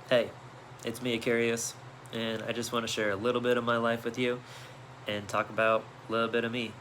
Hey, it's me, Acarius, and I just want to share a little bit of my life with you and talk about a little bit of me.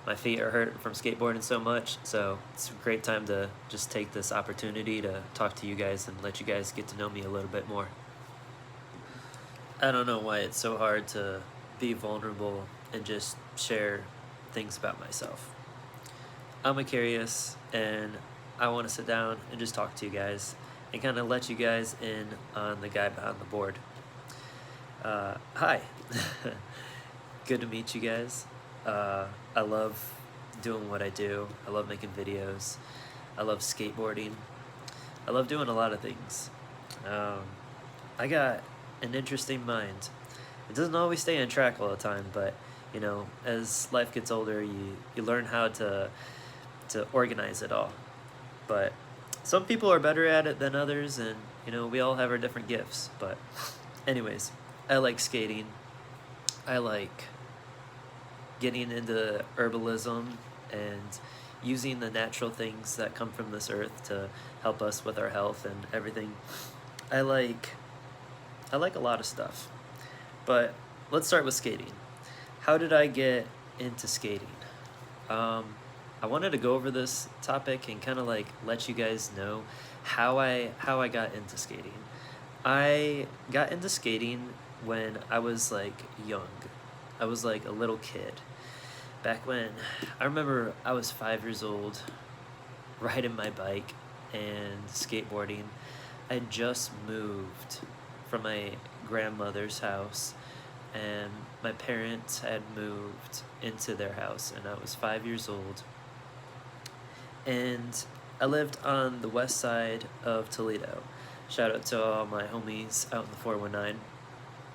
My feet are hurting from skateboarding so much, so it's a great time to just take this opportunity to talk to you guys and let you guys get to know me a little bit more. I don't know why it's so hard to be vulnerable and just share things about myself. I'm Acarius, and I want to sit down and just talk to you guys and kind of let you guys in on the guy behind the board. Hi. Good to meet you guys. I love doing what I do. I love making videos. I love skateboarding. I love doing a lot of things. Um, I got an interesting mind. It doesn't always stay on track all the time, but as life gets older, you learn how to organize it all. But some people are better at it than others, and we all have our different gifts. But anyways, I like skating. I like getting into herbalism and using the natural things that come from this earth to help us with our health and everything. I like a lot of stuff. But let's start with skating. How did I get into skating? I wanted to go over this topic and kind of like let you guys know how I got into skating. I got into skating when I was like young. I was like a little kid. Back when I remember I was 5 years old, riding my bike and skateboarding. I had just moved from my grandmother's house, and my parents had moved into their house, and I was 5 years old. And I lived on the west side of Toledo. Shout out to all my homies out in the 419.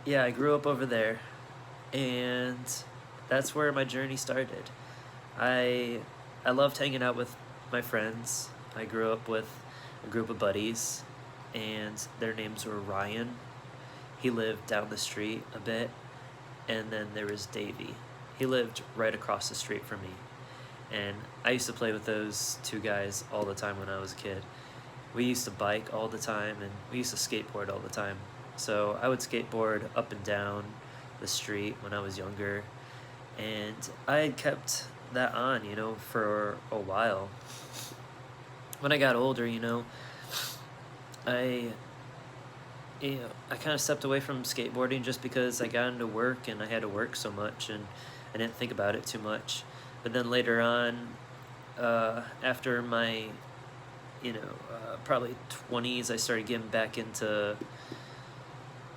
Yeah, I grew up over there, and that's where my journey started. I I loved hanging out with my friends. I grew up with a group of buddies, and their names were Ryan. He lived down the street a bit, and then there was Davey. He lived right across the street from me. And I used to play with those two guys all the time when I was a kid. We used to bike all the time, and we used to skateboard all the time. So I would skateboard up and down the street when I was younger, and I had kept that on, for a while. When I got older, I I kind of stepped away from skateboarding just because I got into work and I had to work so much, and I didn't think about it too much. But then later on, after my probably 20s, I started getting back into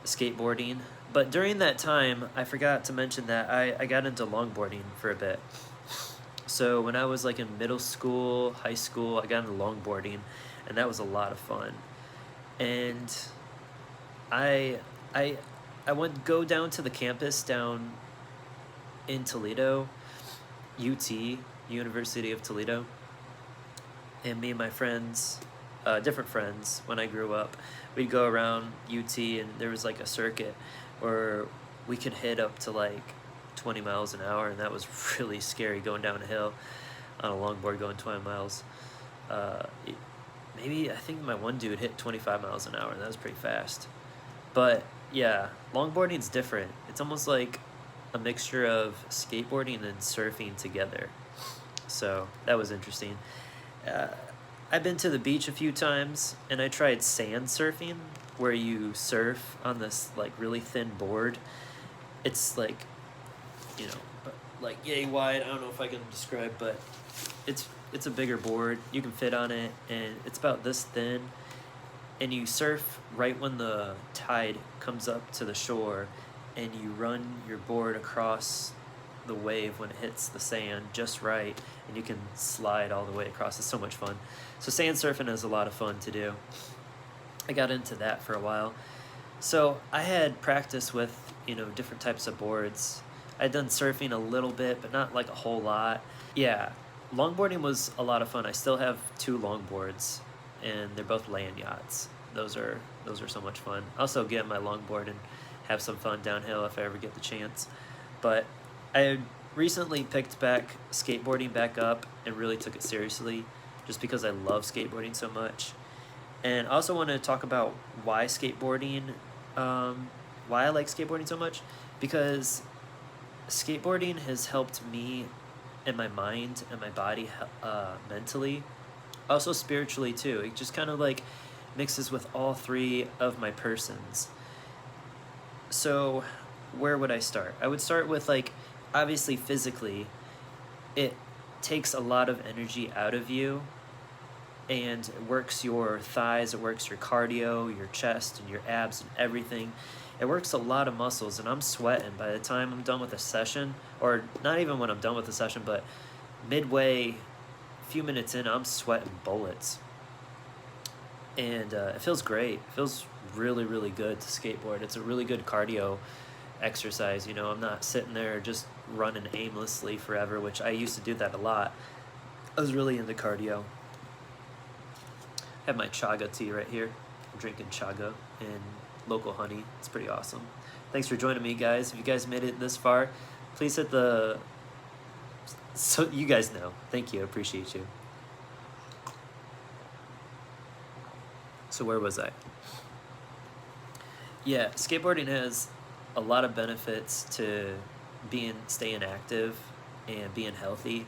skateboarding. But during that time, I forgot to mention that I got into longboarding for a bit. So when I was like in middle school, high school, I got into longboarding, and that was a lot of fun. And I I I would go down to the campus down in Toledo, UT, University of Toledo, and me and my friends, different friends when I grew up, we'd go around UT, and there was like a circuit where we could hit up to like 20 miles an hour, and that was really scary going down a hill on a longboard going 20 miles. Maybe I think my one dude hit 25 miles an hour, and that was pretty fast. But yeah, longboarding's different. It's almost like a mixture of skateboarding and surfing together. So that was interesting. Uh, I've been to the beach a few times, and I tried sand surfing, where you surf on this like really thin board. It's like, like yay wide. I don't know if I can describe, but it's a bigger board. You can fit on it, and it's about this thin. And you surf right when the tide comes up to the shore, and you run your board across the wave when it hits the sand just right, and you can slide all the way across. It's so much fun. So sand surfing is a lot of fun to do. I got into that for a while. So I had practice with, different types of boards. I'd done surfing a little bit, but not like a whole lot. Yeah, longboarding was a lot of fun. I still have two longboards, and they're both land yachts. Those are so much fun. I also get my longboard and have some fun downhill if I ever get the chance. But I recently picked back skateboarding back up and really took it seriously, just because I love skateboarding so much. And I also want to talk about why skateboarding, why I like skateboarding so much, because skateboarding has helped me in my mind and my body, mentally, also spiritually too. It just kind of like mixes with all three of my persons. So where would I start? I would start with, like, obviously physically, it takes a lot of energy out of you, and it works your thighs, it works your cardio, your chest, and your abs, and everything. It works a lot of muscles, and I'm sweating by the time I'm done with a session, or not even when I'm done with the session, but midway, a few minutes in, I'm sweating bullets. And it feels great. It feels really, really good to skateboard. It's a really good cardio exercise. You know, I'm not sitting there just running aimlessly forever, which I used to do that a lot. I was really into cardio. I have my chaga tea right here. I'm drinking chaga and local honey. It's pretty awesome. Thanks for joining me, guys. If you guys made it this far, please hit the... So you guys know. Thank you. I appreciate you. So where was I? Yeah, skateboarding has a lot of benefits to staying active and being healthy,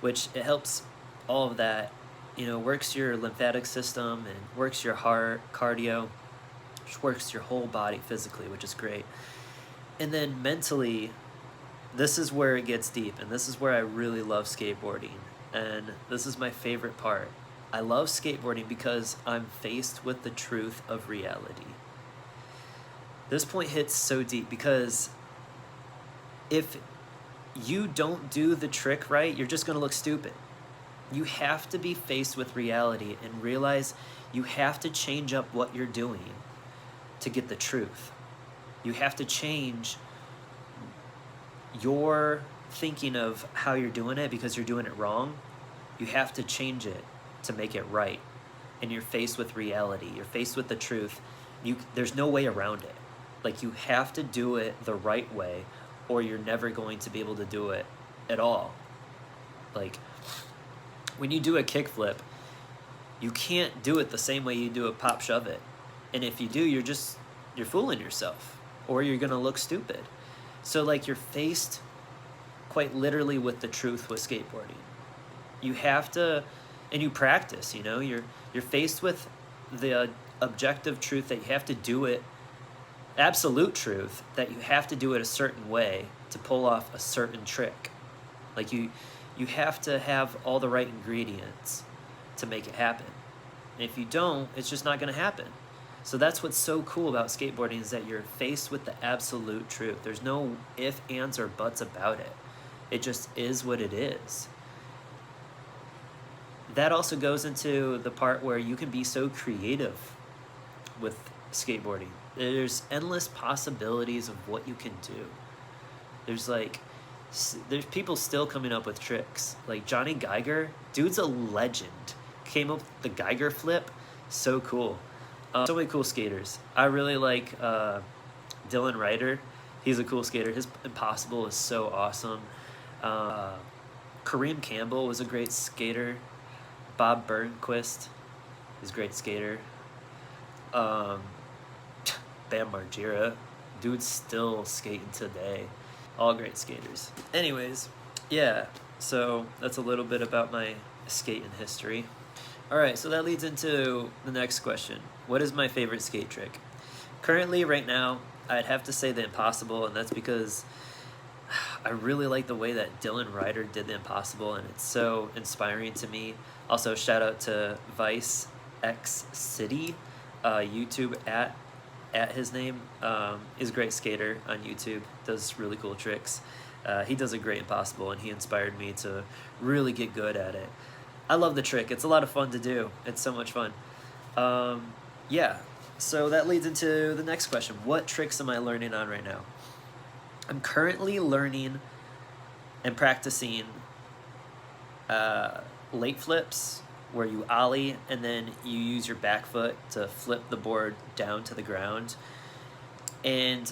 which it helps all of that, you know, works your lymphatic system and works your heart, cardio, which works your whole body physically, which is great. And then mentally, this is where it gets deep, and this is where I really love skateboarding, and this is my favorite part. I love skateboarding because I'm faced with the truth of reality. This point hits so deep because if you don't do the trick right, you're just going to look stupid. You have to be faced with reality and realize you have to change up what you're doing to get the truth. You have to change your thinking of how you're doing it because you're doing it wrong. You have to change it to make it right. And you're faced with reality. You're faced with the truth. There's no way around it. Like, you have to do it the right way, or you're never going to be able to do it at all. Like, when you do a kickflip, you can't do it the same way you do a pop shove it. And if you do, you're fooling yourself, or you're gonna look stupid. So, like, you're faced quite literally with the truth with skateboarding. You have to, and you practice, you know, you're faced with the objective truth that you have to do it, absolute truth that you have to do it a certain way to pull off a certain trick. Like, you have to have all the right ingredients to make it happen. And if you don't, it's just not going to happen. So that's what's so cool about skateboarding, is that you're faced with the absolute truth. There's no ifs, ands, or buts about it. It just is what it is. That also goes into the part where you can be so creative with skateboarding. There's endless possibilities of what you can do. There's people still coming up with tricks. Like Johnny Geiger, dude's a legend. Came up with the Geiger flip, so cool. So many cool skaters. I really like Dylan Ryder. He's a cool skater. His Impossible is so awesome. Kareem Campbell was a great skater. Bob Burnquist is a great skater. Bam Margera, dude's still skating today. All great skaters. Anyways, yeah, so that's a little bit about my skating history. Alright, so that leads into the next question. What is my favorite skate trick? Currently, right now, I'd have to say the Impossible, and that's because I really like the way that Dylan Ryder did the Impossible, and it's so inspiring to me. Also, shout out to Vice X City, YouTube at his name. Is a great skater on YouTube, does really cool tricks. He does a great Impossible, and he inspired me to really get good at it. I love the trick. It's a lot of fun to do. It's so much fun. Yeah, so that leads into the next question. What tricks am I learning on right now? I'm currently learning and practicing late flips, where you ollie and then you use your back foot to flip the board down to the ground. And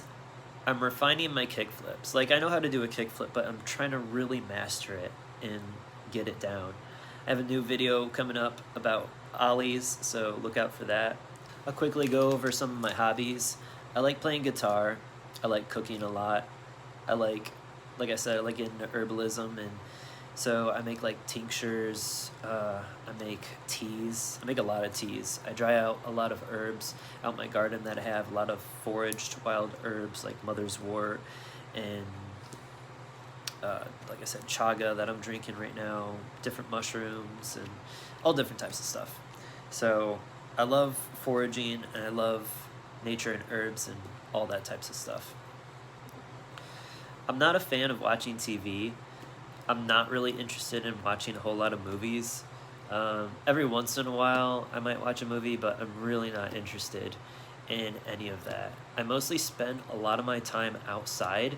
I'm refining my kick flips. Like, I know how to do a kick flip, but I'm trying to really master it and get it down. I have a new video coming up about ollies, so look out for that. I'll quickly go over some of my hobbies. I like playing guitar. I like cooking a lot. Like I said, I like getting into herbalism, and so I make like tinctures, I make teas. I make a lot of teas. I dry out a lot of herbs out in my garden that I have, a lot of foraged wild herbs like mother's wort and like I said, chaga that I'm drinking right now, different mushrooms, and all different types of stuff. So I love foraging, and I love nature and herbs and all that types of stuff. I'm not a fan of watching TV. I'm not really interested in watching a whole lot of movies. Every once in a while I might watch a movie, but I'm really not interested in any of that. I mostly spend a lot of my time outside,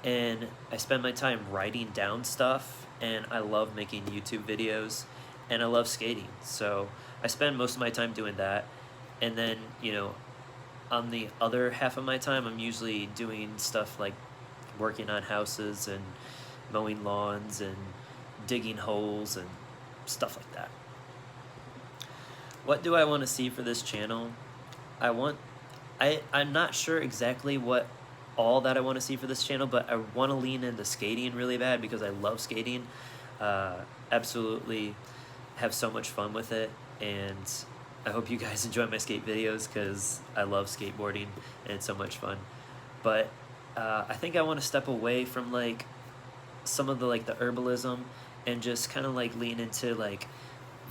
and I spend my time writing down stuff, and I love making YouTube videos, and I love skating. So I spend most of my time doing that, and then, you know, on the other half of my time, I'm usually doing stuff like working on houses and mowing lawns and digging holes and stuff like that. What do I want to see for this channel? I'm not sure exactly what all that I want to see for this channel, but I want to lean into skating really bad because I love skating. Absolutely have so much fun with it, and I hope you guys enjoy my skate videos because I love skateboarding and it's so much fun. But I think I want to step away from like some of the the herbalism and just kind of like lean into like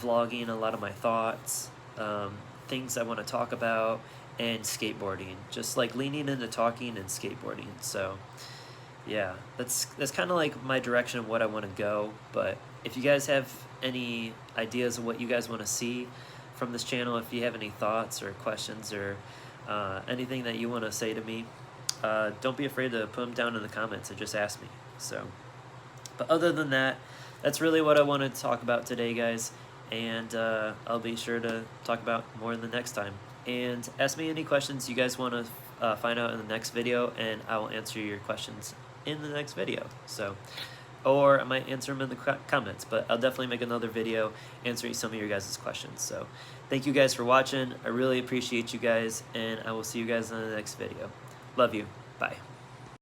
vlogging a lot of my thoughts, things I want to talk about, and skateboarding, just like leaning into talking and skateboarding. So yeah, that's kind of like my direction of what I want to go. But if you guys have any ideas of what you guys want to see from this channel, if you have any thoughts or questions or anything that you want to say to me, don't be afraid to put them down in the comments and just ask me. So, but other than that, that's really what I wanted to talk about today, guys, and I'll be sure to talk about more in the next time. And ask me any questions you guys want to find out in the next video, and I will answer your questions in the next video. So, or I might answer them in the comments, but I'll definitely make another video answering some of your guys' questions. So thank you guys for watching. I really appreciate you guys, and I will see you guys in the next video. Love you. Bye.